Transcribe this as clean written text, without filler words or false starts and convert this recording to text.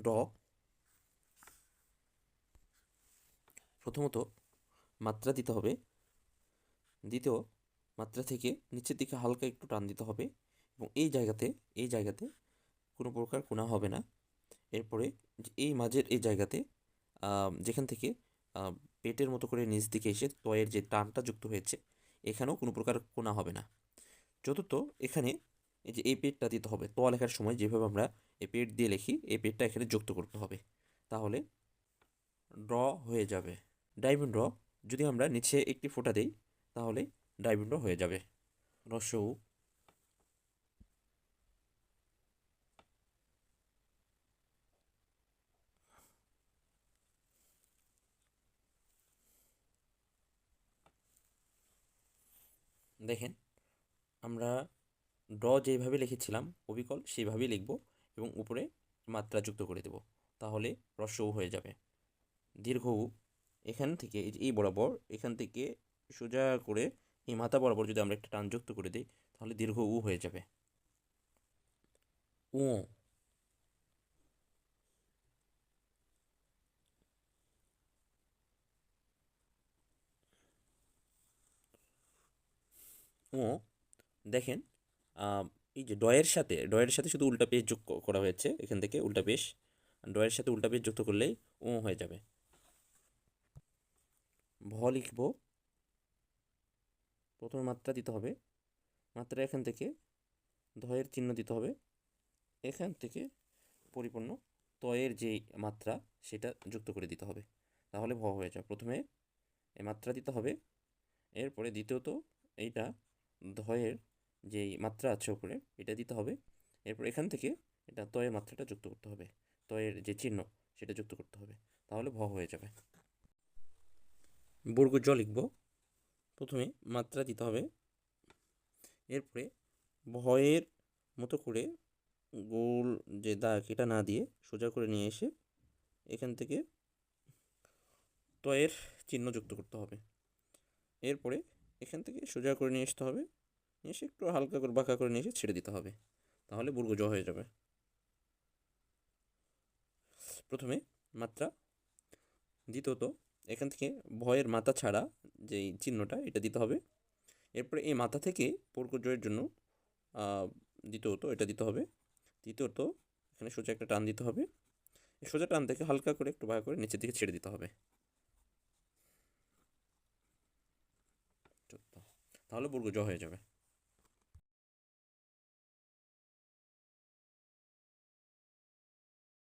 ড প্রথমত মাত্রা দিতে হবে, দ্বিতীয় মাত্রা থেকে নিচের দিকে হালকা একটু টান দিতে হবে এবং এই জায়গাতে কোনো প্রকার কোণা হবে না। এরপরে এই মাঝের এই জায়গাতে যেখান থেকে পেটের মতো করে নিচ দিকে এসে তয়ের যে টানটা যুক্ত হয়েছে এখানেও কোনো প্রকার কোণা হবে না। চতুর্থ, এখানে এই যে এই পেটটা দিতে হবে, ত লেখার সময় যেভাবে আমরা এই পেট দিয়ে লিখি এই পেটটা এখানে যুক্ত করতে হবে, তাহলে ড্র হয়ে যাবে। ডাইমন্ড ড্র যদি আমরা নিচে একটি ফোঁটা দিই তাহলে ডাইমন্ড ড্র হয়ে যাবে। রসৌ দেখেন, আমরা ড্র যেভাবে লিখেছিলাম অবিকল সেইভাবেই লিখব এবং উপরে মাত্রা যুক্ত করে দেব, তাহলে রসৌ হয়ে যাবে। দীর্ঘ উ, এখান থেকে এই যে এই বরাবর এখান থেকে সোজা করে এই মাথা বরাবর যদি আমরা একটা টান যুক্ত করে দিই তাহলে দীর্ঘ উ হয়ে যাবে। উ, ও দেখেন, এই যে ডয়ের সাথে শুধু উল্টা পেশ যোগ করা হয়েছে, এখান থেকে উল্টা পেশ, ডয়ের সাথে উল্টা পেশ যুক্ত করলেই ও হয়ে যাবে। ভ লিখব, প্রথমে মাত্রা দিতে হবে, মাত্রা এখান থেকে ধয়ের চিহ্ন দিতে হবে, এখান থেকে পরিপূর্ণ তয়ের যে মাত্রা সেটা যুক্ত করে দিতে হবে, তাহলে ভ হয়ে যাবে। প্রথমে এই মাত্রা দিতে হবে, এরপরে দ্বিতীয়ত এইটা ধয়ের যেই মাত্রা আছে উপরে এটা দিতে হবে, এরপর এখান থেকে এটা তয়ের মাত্রাটা যুক্ত করতে হবে, তয়ের যে চিহ্ন সেটা যুক্ত করতে হবে, তাহলে ভ হয়ে যাবে। বর্গ জ লিখব, প্রথমে মাত্রা দিতে হবে, এরপরে ভয়ের মতো করে গোল যে দাগ এটা না দিয়ে সোজা করে নিয়ে এসে এখান থেকে তয়ের চিহ্ন যুক্ত করতে হবে, এরপরে এখান থেকে সোজা করে নিয়ে আসতে হবে, নিয়ে এসে একটু হালকা করে বাঁকা করে নিয়ে এসে ছেড়ে দিতে হবে, তাহলে বর্গ জ হয়ে যাবে। প্রথমে মাত্রা, দ্বিতীয়ত এখান থেকে ভয়ের মাথা ছাড়া যেই চিহ্নটা এটা দিতে হবে, এরপরে এই মাথা থেকে বর্গ জয়ের জন্য দ্বিতীয়ত এটা দিতে হবে, তৃতীয়ত এখানে সোজা একটা টান দিতে হবে, সোজা টান থেকে হালকা করে একটু বাঁকা করে নিচের দিকে ছেড়ে দিতে হবে, তাহলে বর্গ জ হয়ে যাবে।